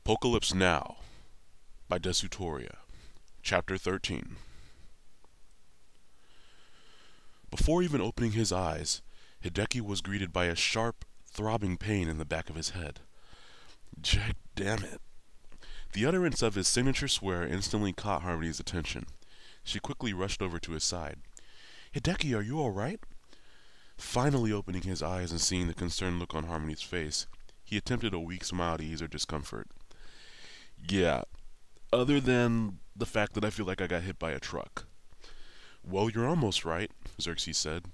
aPokelypse Now by Desutoria. Chapter 13. Before even opening his eyes, Hideki was greeted by a sharp, throbbing pain in the back of his head. Jack damn it. The utterance of his signature swear instantly caught Harmony's attention. She quickly rushed over to his side. "Hideki, are you all right?" Finally opening his eyes and seeing the concerned look on Harmony's face, he attempted a weak smile to ease her discomfort. "Yeah, other than the fact that I feel like I got hit by a truck." "Well, you're almost right," Xerxes said.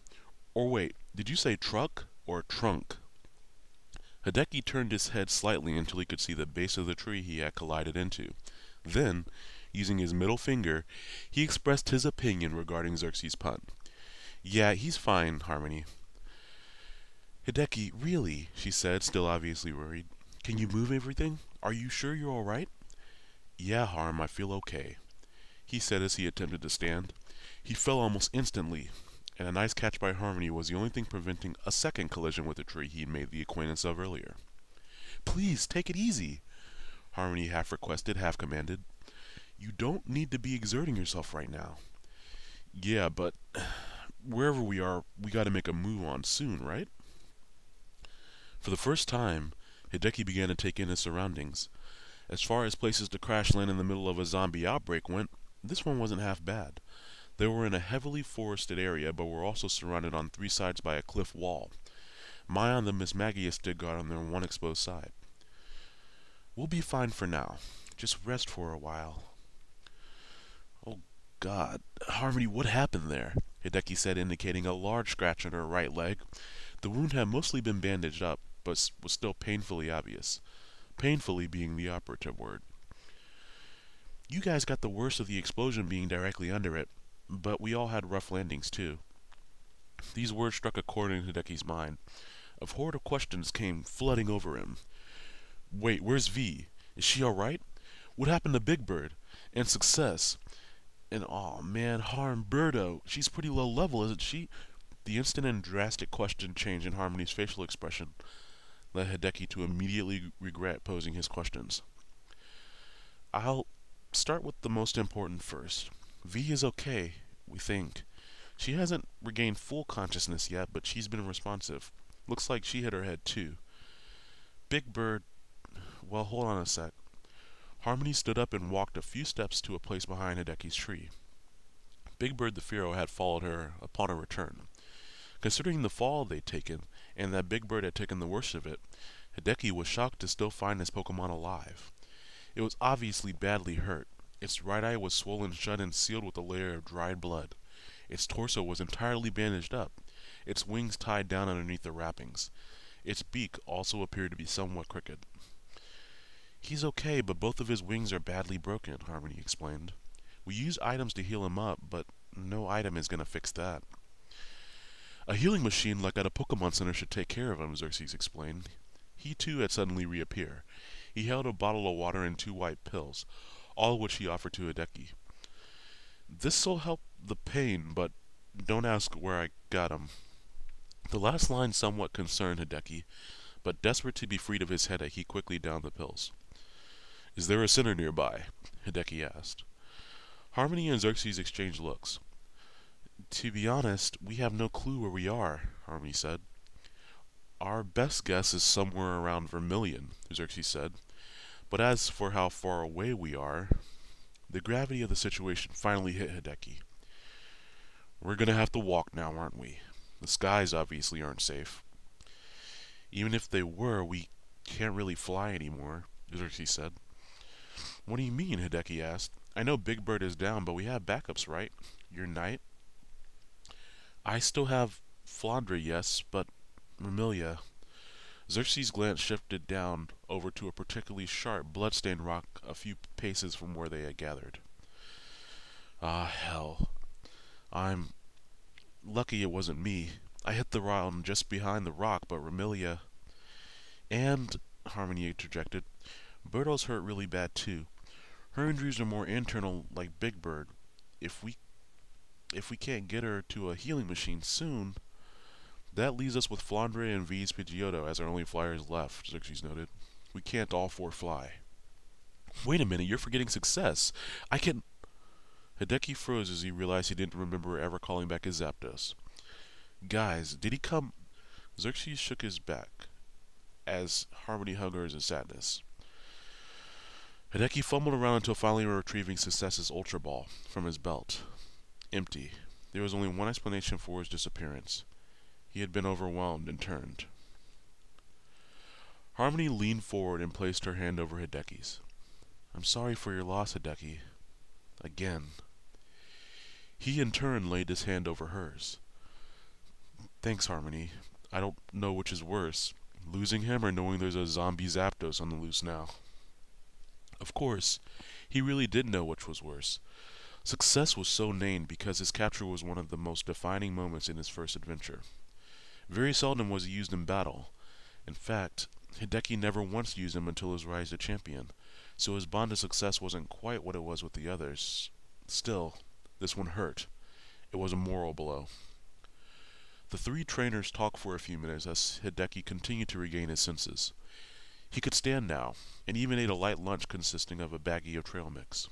"Or wait, did you say truck or trunk?" Hideki turned his head slightly until he could see the base of the tree he had collided into. Then, using his middle finger, he expressed his opinion regarding Xerxes' pun. "Yeah, he's fine, Harmony." "Hideki, really?" she said, still obviously worried. "Can you move everything? Are you sure you're all right?" "Yeah, Harm, I feel okay," he said as he attempted to stand. He fell almost instantly, and a nice catch by Harmony was the only thing preventing a second collision with the tree he had made the acquaintance of earlier. "Please, take it easy," Harmony half requested, half commanded. "You don't need to be exerting yourself right now." "Yeah, but wherever we are, we gotta make a move on soon, right?" For the first time, Hideki began to take in his surroundings. As far as places to crash land in the middle of a zombie outbreak went, this one wasn't half bad. They were in a heavily forested area, but were also surrounded on three sides by a cliff wall. Maya and the Miss Maggie stood guard on their one exposed side. "We'll be fine for now. Just rest for a while." "Oh, God. Harmony, what happened there?" Hideki said, indicating a large scratch on her right leg. The wound had mostly been bandaged up, but was still painfully obvious. Painfully being the operative word. "You guys got the worst of the explosion being directly under it, but we all had rough landings, too." These words struck a chord in Hideki's mind. A horde of questions came flooding over him. "Wait, where's V? Is she alright? What happened to Big Bird? And Success? And aw man, Harm, Birdo, she's pretty low level, isn't she?" The instant and drastic question change in Harmony's facial expression led Hideki to immediately regret posing his questions. "I'll start with the most important first. V is okay, we think. She hasn't regained full consciousness yet, but she's been responsive. Looks like she hit her head too. Big Bird, well, hold on a sec." Harmony stood up and walked a few steps to a place behind Hideki's tree. Big Bird the Pharaoh had followed her upon her return. Considering the fall they'd taken, and that Big Bird had taken the worst of it, Hideki was shocked to still find his Pokemon alive. It was obviously badly hurt. Its right eye was swollen shut and sealed with a layer of dried blood. Its torso was entirely bandaged up, its wings tied down underneath the wrappings. Its beak also appeared to be somewhat crooked. "He's okay, but both of his wings are badly broken," Harmony explained. "We use items to heal him up, but no item is going to fix that." "A healing machine like at a Pokemon Center should take care of him," Xerxes explained. He too had suddenly reappeared. He held a bottle of water and 2 white pills, all of which he offered to Hideki. "This'll help the pain, but don't ask where I got 'em." The last line somewhat concerned Hideki, but desperate to be freed of his headache, he quickly downed the pills. "Is there a center nearby?" Hideki asked. Harmony and Xerxes exchanged looks. "To be honest, we have no clue where we are," Harmony said. "Our best guess is somewhere around Vermilion," Xerxes said. "But as for how far away we are..." The gravity of the situation finally hit Hideki. "We're gonna have to walk now, aren't we? The skies obviously aren't safe." "Even if they were, we can't really fly anymore," Xerxes said. "What do you mean?" Hideki asked. "I know Big Bird is down, but we have backups, right? Your Knight?" "I still have Flandre, yes, but Vermilia..." Xerxes' glance shifted down over to a particularly sharp, blood-stained rock a few paces from where they had gathered. "Ah, hell. I'm lucky it wasn't me. I hit the ground just behind the rock, but Vermilia..." "And," Harmony interjected, "Birdo's hurt really bad too. Her injuries are more internal, like Big Bird. If we can't get her to a healing machine soon..." "That leaves us with Flandre and V's Pidgeotto as our only flyers left," Xerxes noted. "We can't all 4 fly." Wait a minute, you're forgetting success. I can... Hideki froze as he realized he didn't remember ever calling back his Zapdos. Guys, did he come... Xerxes shook his back as Harmony hugged hers in sadness. Hideki fumbled around until finally retrieving Success's Ultra Ball from his belt. Empty. There was only one explanation for his disappearance. He had been overwhelmed and turned. Harmony leaned forward and placed her hand over Hideki's. I'm sorry for your loss, Hideki. Again. He in turn laid his hand over hers. Thanks, Harmony. I don't know which is worse, losing him or knowing there's a zombie Zapdos on the loose now. Of course, he really did know which was worse. Success was so named because his capture was one of the most defining moments in his first adventure. Very seldom was he used in battle. In fact, Hideki never once used him until his rise to champion, so his bond to Success wasn't quite what it was with the others. Still, this one hurt. It was a moral blow. The three trainers talked for a few minutes as Hideki continued to regain his senses. He could stand now, and even ate a light lunch consisting of a baggie of trail mix.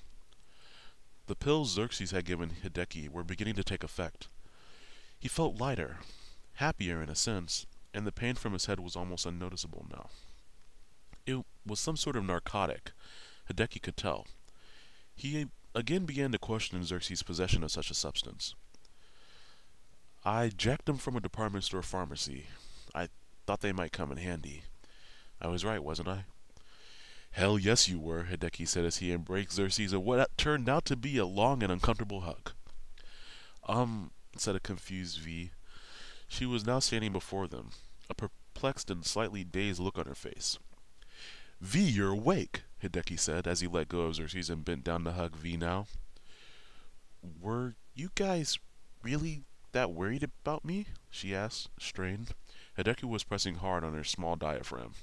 The pills Xerxes had given Hideki were beginning to take effect. He felt lighter, happier in a sense, and the pain from his head was almost unnoticeable now. It was some sort of narcotic, Hideki could tell. He again began to question Xerxes' possession of such a substance. I jacked them from a department store pharmacy. I thought they might come in handy. I was right, wasn't I? Hell yes you were, Hideki said as he embraced Xerxes in what turned out to be a long and uncomfortable hug. Said a confused V. She was now standing before them, a perplexed and slightly dazed look on her face. V, you're awake, Hideki said as he let go of Xerxes and bent down to hug V now. Were you guys really that worried about me? She asked, strained. Hideki was pressing hard on her small diaphragm.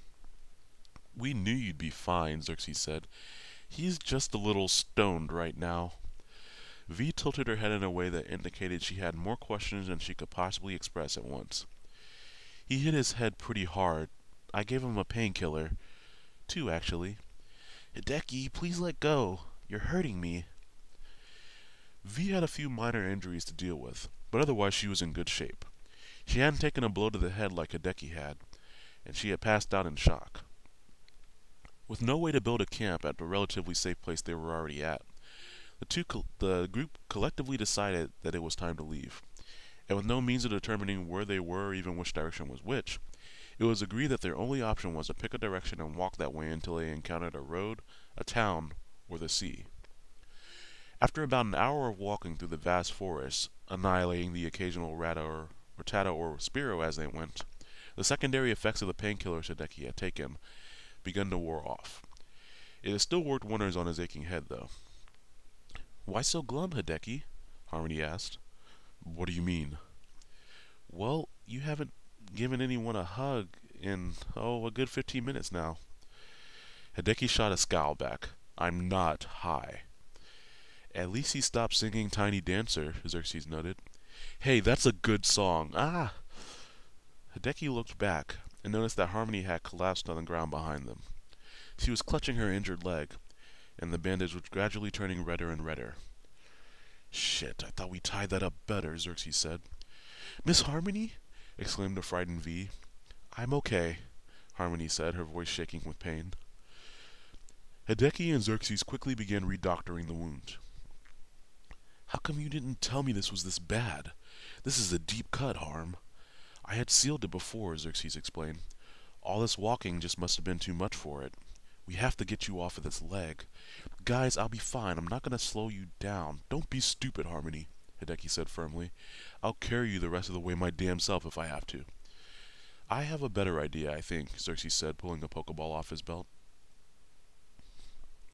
We knew you'd be fine, Xerxes said. He's just a little stoned right now. V tilted her head in a way that indicated she had more questions than she could possibly express at once. He hit his head pretty hard. I gave him a painkiller. 2, actually. Hideki, please let go. You're hurting me. V had a few minor injuries to deal with, but otherwise she was in good shape. She hadn't taken a blow to the head like Hideki had, and she had passed out in shock. With no way to build a camp at the relatively safe place they were already at, the group collectively decided that it was time to leave. And with no means of determining where they were or even which direction was which, it was agreed that their only option was to pick a direction and walk that way until they encountered a road, a town, or the sea. After about an hour of walking through the vast forest, annihilating the occasional Rattata or Spearow as they went, the secondary effects of the painkillers Hideki had taken begun to wear off. It had still worked wonders on his aching head, though. Why so glum, Hideki? Harmony asked. What do you mean? Well, you haven't given anyone a hug in, a good 15 minutes now. Hideki shot a scowl back. I'm not high. At least he stopped singing Tiny Dancer, Xerxes noted. Hey, that's a good song. Ah! Hideki looked back and noticed that Harmony had collapsed on the ground behind them. She was clutching her injured leg, and the bandage was gradually turning redder and redder. Shit, I thought we tied that up better, Xerxes said. Miss Harmony? Exclaimed the frightened V. I'm okay, Harmony said, her voice shaking with pain. Hideki and Xerxes quickly began redoctoring the wound. How come you didn't tell me this was this bad? This is a deep cut, Harm. I had sealed it before, Xerxes explained. All this walking just must have been too much for it. We have to get you off of this leg. Guys, I'll be fine. I'm not going to slow you down. Don't be stupid, Harmony, Hideki said firmly. I'll carry you the rest of the way my damn self if I have to. I have a better idea, I think, Xerxes said, pulling a Pokeball off his belt.